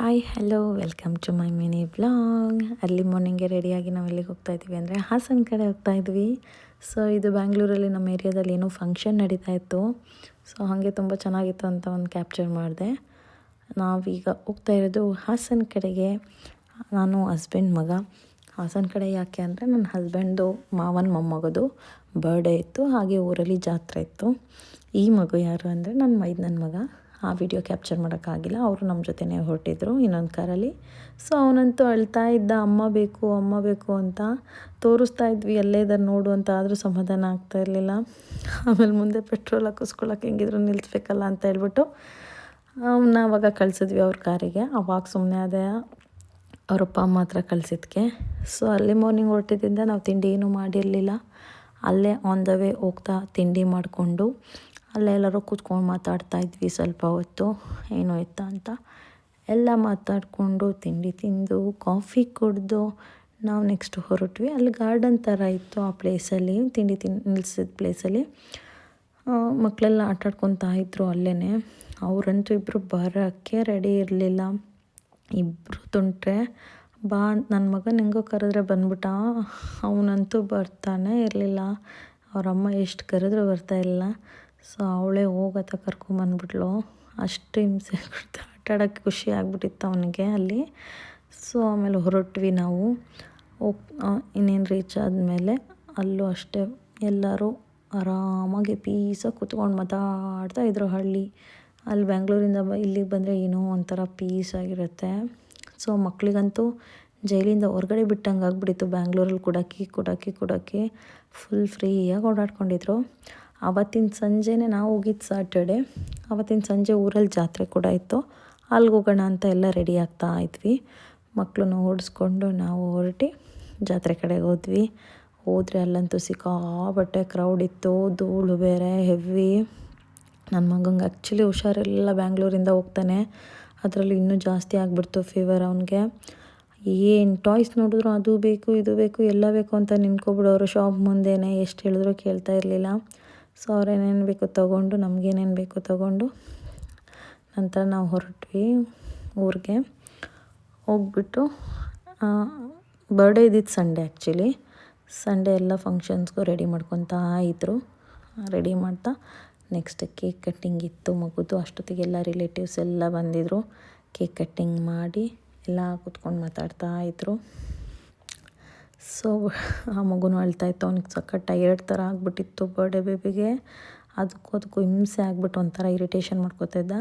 Hi hello welcome to my mini blog. Early ಮಾರ್ನಿಂಗ್ಗೆ ರೆಡಿಯಾಗಿ ನಾವು ಎಲ್ಲಿಗೆ ಹೋಗ್ತಾ ಇದ್ವಿ ಅಂದರೆ ಹಾಸನ ಕಡೆ ಹೋಗ್ತಾ ಇದ್ವಿ. ಸೊ ಇದು ಬ್ಯಾಂಗ್ಳೂರಲ್ಲಿ ನಮ್ಮ ಏರಿಯಾದಲ್ಲಿ ಏನೋ ಫಂಕ್ಷನ್ ನಡೀತಾ ಇತ್ತು. ಸೊ ಹಾಗೆ ತುಂಬ ಚೆನ್ನಾಗಿತ್ತು ಅಂತ ಒಂದು ಕ್ಯಾಪ್ಚರ್ ಮಾಡಿದೆ. ನಾವೀಗ ಹೋಗ್ತಾ ಇರೋದು ಹಾಸನ ಕಡೆಗೆ. ನಾನು ಹಸ್ಬೆಂಡ್ ಮಗ. ಹಾಸನ ಕಡೆ ಯಾಕೆ ಅಂದರೆ ನನ್ನ ಹಸ್ಬೆಂಡ್ದು ಮಾವನ ಮೊಮ್ಮಗದು ಬರ್ಡೇ ಇತ್ತು, ಹಾಗೆ ಊರಲ್ಲಿ ಜಾತ್ರೆ ಇತ್ತು. ಈ ಮಗು ಯಾರು ಅಂದರೆ ನನ್ನ ಮೈದನನ ಮಗ. ಆ ವಿಡಿಯೋ ಕ್ಯಾಪ್ಚರ್ ಮಾಡೋಕ್ಕಾಗಿಲ್ಲ, ಅವರು ನಮ್ಮ ಜೊತೆನೇ ಹೊರಟಿದ್ರು ಇನ್ನೊಂದು ಕಾರಲ್ಲಿ. ಸೊ ಅವನಂತೂ ಅಳ್ತಾ ಇದ್ದ, ಅಮ್ಮ ಬೇಕು ಅಮ್ಮ ಬೇಕು ಅಂತ. ತೋರಿಸ್ತಾ ಇದ್ವಿ ಎಲ್ಲೇ ಇದ್ದಾರೆ ನೋಡು ಅಂತ, ಆದರೂ ಸಮಾಧಾನ ಆಗ್ತಾ ಇರಲಿಲ್ಲ. ಆಮೇಲೆ ಮುಂದೆ ಪೆಟ್ರೋಲ್ ಹಾಕಿಸ್ಕೊಳಕ್ಕೆ ಹೆಂಗಿದ್ರು ನಿಲ್ಲಿಸ್ಬೇಕಲ್ಲ ಅಂತ ಹೇಳ್ಬಿಟ್ಟು ಅವನ್ನ ಅವಾಗ ಕಳಿಸಿದ್ವಿ ಅವ್ರ ಕಾರಿಗೆ. ಅವಾಗ ಸುಮ್ಮನೆ ಅದೇ ಅವರಪ್ಪ ಅಮ್ಮ ಹತ್ರ ಕಳಿಸಿದ್ಕೆ. ಸೊ ಅಲ್ಲೇ ಮಾರ್ನಿಂಗ್ ಹೊರಟಿದ್ದರಿಂದ ನಾವು ತಿಂಡಿ ಏನೂ ಮಾಡಿರಲಿಲ್ಲ. ಅಲ್ಲೇ ಆನ್ ದ ವೇ ಹೋಗ್ತಾ ತಿಂಡಿ ಮಾಡಿಕೊಂಡು ಅಲ್ಲೇ ಎಲ್ಲರೂ ಕೂತ್ಕೊಂಡು ಮಾತಾಡ್ತಾ ಇದ್ವಿ ಸ್ವಲ್ಪ ಹೊತ್ತು ಏನು ಇತ್ತ ಅಂತ. ಎಲ್ಲ ಮಾತಾಡಿಕೊಂಡು ತಿಂಡಿ ತಿಂದು ಕಾಫಿ ಕುಡಿದು ನಾವು ನೆಕ್ಸ್ಟ್ ಹೊರಟ್ವಿ. ಅಲ್ಲಿ ಗಾರ್ಡನ್ ಥರ ಇತ್ತು ಆ ಪ್ಲೇಸಲ್ಲಿ, ತಿಂಡಿ ನಿಲ್ಲಿಸಿದ ಪ್ಲೇಸಲ್ಲಿ. ಮಕ್ಕಳೆಲ್ಲ ಆಟಾಡ್ಕೊತಾ ಇದ್ರು ಅಲ್ಲೇ. ಅವರಂತೂ ಇಬ್ಬರು ಬರೋಕ್ಕೆ ರೆಡಿ ಇರಲಿಲ್ಲ. ಇಬ್ಬರು ತುಂಟ್ರೆ ಬಾ ನನ್ನ ಮಗನ ಹೆಂಗೋ ಕರೆದ್ರೆ ಬಂದ್ಬಿಟ್ಟ. ಅವನಂತೂ ಬರ್ತಾನೆ ಇರಲಿಲ್ಲ. ಅವರಮ್ಮ ಎಷ್ಟು ಕರೆದ್ರೂ ಬರ್ತಾಯಿರಲಿಲ್ಲ. ಸೊ ಅವಳೇ ಹೋಗತ್ತ ಕರ್ಕೊಂಬಂದ್ಬಿಟ್ಲು. ಅಷ್ಟು ಹಿಂಸೆ ಕೊಡ್ತಾ ಆಟಾಡೋಕ್ಕೆ ಖುಷಿ ಆಗ್ಬಿಟ್ಟಿತ್ತು ಅವನಿಗೆ ಅಲ್ಲಿ. ಸೊ ಆಮೇಲೆ ಹೊರಟ್ವಿ ನಾವು. ಇನ್ನೇನು ರೀಚ್ ಆದಮೇಲೆ ಅಲ್ಲೂ ಅಷ್ಟೇ ಎಲ್ಲರೂ ಆರಾಮಾಗಿ ಪೀಸಾಗಿ ಕೂತ್ಕೊಂಡು ಮಾತಾಡ್ತಾ ಇದ್ರು. ಹಳ್ಳಿ ಅಲ್ಲಿ ಬ್ಯಾಂಗ್ಳೂರಿಂದ ಇಲ್ಲಿಗೆ ಬಂದರೆ ಏನೋ ಒಂಥರ ಪೀಸಾಗಿರುತ್ತೆ. ಸೊ ಮಕ್ಕಳಿಗಂತೂ ಜೈಲಿಂದ ಹೊರಗಡೆ ಬಿಟ್ಟಂಗೆ ಆಗ್ಬಿಟ್ಟಿತ್ತು. ಬ್ಯಾಂಗ್ಳೂರಲ್ಲಿ ಕುಡಾಕಿ ಫುಲ್ ಫ್ರೀಯಾಗಿ ಓಡಾಡ್ಕೊಂಡಿದ್ರು. ಆವತ್ತಿನ ಸಂಜೆನೇ ನಾವು ಹೋಗಿದ್ದು ಸಾಟರ್ಡೆ. ಆವತ್ತಿನ ಸಂಜೆ ಊರಲ್ಲಿ ಜಾತ್ರೆ ಕೂಡ ಇತ್ತು. ಅಲ್ಲಿಗೆ ಹೋಗೋಣ ಅಂತ ಎಲ್ಲ ರೆಡಿ ಆಗ್ತಾ ಇದ್ವಿ. ಮಕ್ಕಳನ್ನು ಓಡಿಸ್ಕೊಂಡು ನಾವು ಹೊರಟು ಜಾತ್ರೆ ಕಡೆಗೆ ಹೋದರೆ ಅಲ್ಲಂತೂ ಸಿಕ್ಕಾಪಟ್ಟೆ ಕ್ರೌಡ್ ಇತ್ತು. ಧೂಳು ಬೇರೆ ಹೆವಿ. ನನ್ನ ಮಗಂಗೆ ಆ್ಯಕ್ಚುಲಿ ಹುಷಾರಿರಲಿಲ್ಲ, ಬ್ಯಾಂಗ್ಳೂರಿಂದ ಹೋಗ್ತಾನೆ. ಅದರಲ್ಲಿ ಇನ್ನೂ ಜಾಸ್ತಿ ಆಗಿಬಿಡ್ತು ಫೀವರ್ ಅವನಿಗೆ. ಏನು ಟಾಯ್ಸ್ ನೋಡಿದ್ರು ಅದು ಬೇಕು ಇದು ಬೇಕು ಎಲ್ಲ ಬೇಕು ಅಂತ ನಿಂತ್ಕೊಬಿಡೋರು ಶಾಪ್ ಮುಂದೆನೇ. ಎಷ್ಟು ಹೇಳಿದ್ರು ಕೇಳ್ತಾ ಇರಲಿಲ್ಲ. ಸೊ ಅವ್ರೇನೇನು ಬೇಕು ತೊಗೊಂಡು ನಮಗೇನೇನು ಬೇಕು ತೊಗೊಂಡು ನಂತರ ನಾವು ಹೊರಟ್ವಿ ಊರಿಗೆ. ಹೋಗ್ಬಿಟ್ಟು ಬರ್ಡೇ ಇದ್ದಿದ್ದು ಸಂಡೇ ಆ್ಯಕ್ಚುಲಿ. ಸಂಡೇ ಎಲ್ಲ ಫಂಕ್ಷನ್ಸ್ಗೂ ರೆಡಿ ಮಾಡ್ಕೊತಾ ಇದ್ದರು. ರೆಡಿ ಮಾಡ್ತಾ ನೆಕ್ಸ್ಟ್ ಕೇಕ್ ಕಟ್ಟಿಂಗ್ ಇತ್ತು ಮಗುದು. ಅಷ್ಟೊತ್ತಿಗೆ ಎಲ್ಲ ರಿಲೇಟಿವ್ಸ್ ಎಲ್ಲ ಬಂದಿದ್ದರು. ಕೇಕ್ ಕಟ್ಟಿಂಗ್ ಮಾಡಿ ಎಲ್ಲ ಕೂತ್ಕೊಂಡು ಮಾತಾಡ್ತಾ ಇದ್ದರು. ಸೊ ಆ ಮಗುನೂ ಅಳ್ತಾಯಿತ್ತು. ಅವ್ನಿಗೆ ಸಖತ್ ಟಯರ್ಡ್ ಥರ ಆಗಿಬಿಟ್ಟಿತ್ತು ಬರ್ಡೇ ಬೇಬಿಗೆ. ಅದಕ್ಕೂ ಹಿಂಸೆ ಆಗಿಬಿಟ್ಟು ಒಂಥರ ಇರಿಟೇಷನ್ ಮಾಡ್ಕೋತಾ ಇದ್ದ.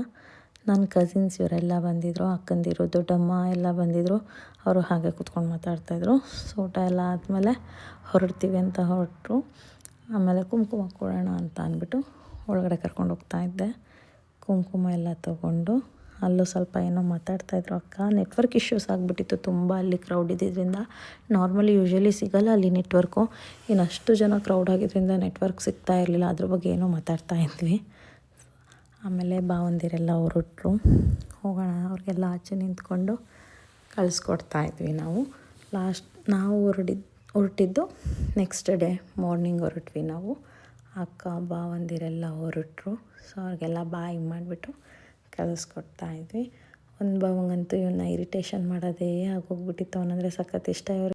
ನನ್ನ ಕಸಿನ್ಸ್ ಇವರೆಲ್ಲ ಬಂದಿದ್ದರು, ಅಕ್ಕಂದಿರು ದೊಡ್ಡಮ್ಮ ಎಲ್ಲ ಬಂದಿದ್ದರು. ಅವರು ಹಾಗೆ ಕೂತ್ಕೊಂಡು ಮಾತಾಡ್ತಾಯಿದ್ರು. ಸೊ ಊಟ ಎಲ್ಲ ಆದಮೇಲೆ ಹೊರಡ್ತೀವಿ ಅಂತ ಹೊರಟರು. ಆಮೇಲೆ ಕುಂಕುಮ ಕೊಡೋಣ ಅಂತ ಅಂದ್ಬಿಟ್ಟು ಒಳಗಡೆ ಕರ್ಕೊಂಡು ಹೋಗ್ತಾ ಇದ್ದೆ. ಕುಂಕುಮ ಎಲ್ಲ ತೊಗೊಂಡು ಅಲ್ಲೂ ಸ್ವಲ್ಪ ಏನೋ ಮಾತಾಡ್ತಾಯಿದ್ರು ಅಕ್ಕ. ನೆಟ್ವರ್ಕ್ ಇಶ್ಯೂಸ್ ಆಗಿಬಿಟ್ಟಿತ್ತು ತುಂಬ ಅಲ್ಲಿ ಕ್ರೌಡ್ ಇದ್ದಿದ್ದರಿಂದ. ನಾರ್ಮಲಿ ಯೂಶ್ವಲಿ ಸಿಗೋಲ್ಲ ಅಲ್ಲಿ ನೆಟ್ವರ್ಕು. ಇನ್ನು ಅಷ್ಟು ಜನ ಕ್ರೌಡ್ ಆಗಿದ್ದರಿಂದ ನೆಟ್ವರ್ಕ್ ಸಿಗ್ತಾ ಇರಲಿಲ್ಲ. ಅದ್ರ ಬಗ್ಗೆ ಏನೋ ಮಾತಾಡ್ತಾ ಇದ್ವಿ. ಆಮೇಲೆ ಭಾವಂದಿರೆಲ್ಲ ಹೊರಟ್ರು. ಹೋಗೋಣ ಅವ್ರಿಗೆಲ್ಲ ಆಚೆ ನಿಂತ್ಕೊಂಡು ಕಳಿಸ್ಕೊಡ್ತಾ ಇದ್ವಿ ನಾವು. ನಾವು ಹೊರಟಿದ್ದು ನೆಕ್ಸ್ಟ್ ಡೇ ಮಾರ್ನಿಂಗ್ ಹೊರಟ್ವಿ ನಾವು. ಅಕ್ಕ ಭಾವಂದಿರೆಲ್ಲ ಹೊರಟರು. ಸೊ ಅವ್ರಿಗೆಲ್ಲ ಬಾಯ್ ಮಾಡಿಬಿಟ್ಟು ಕಳಿಸ್ಕೊಡ್ತಾ ಇದ್ವಿ. ಒಂದು ಭಾವಂಗಂತೂ ಇವನ್ನ ಇರಿಟೇಷನ್ ಮಾಡೋದೇ ಆಗೋಗ್ಬಿಟ್ಟಿತ್ತು. ಅವನಂದರೆ ಸಖತ್ ಇಷ್ಟ.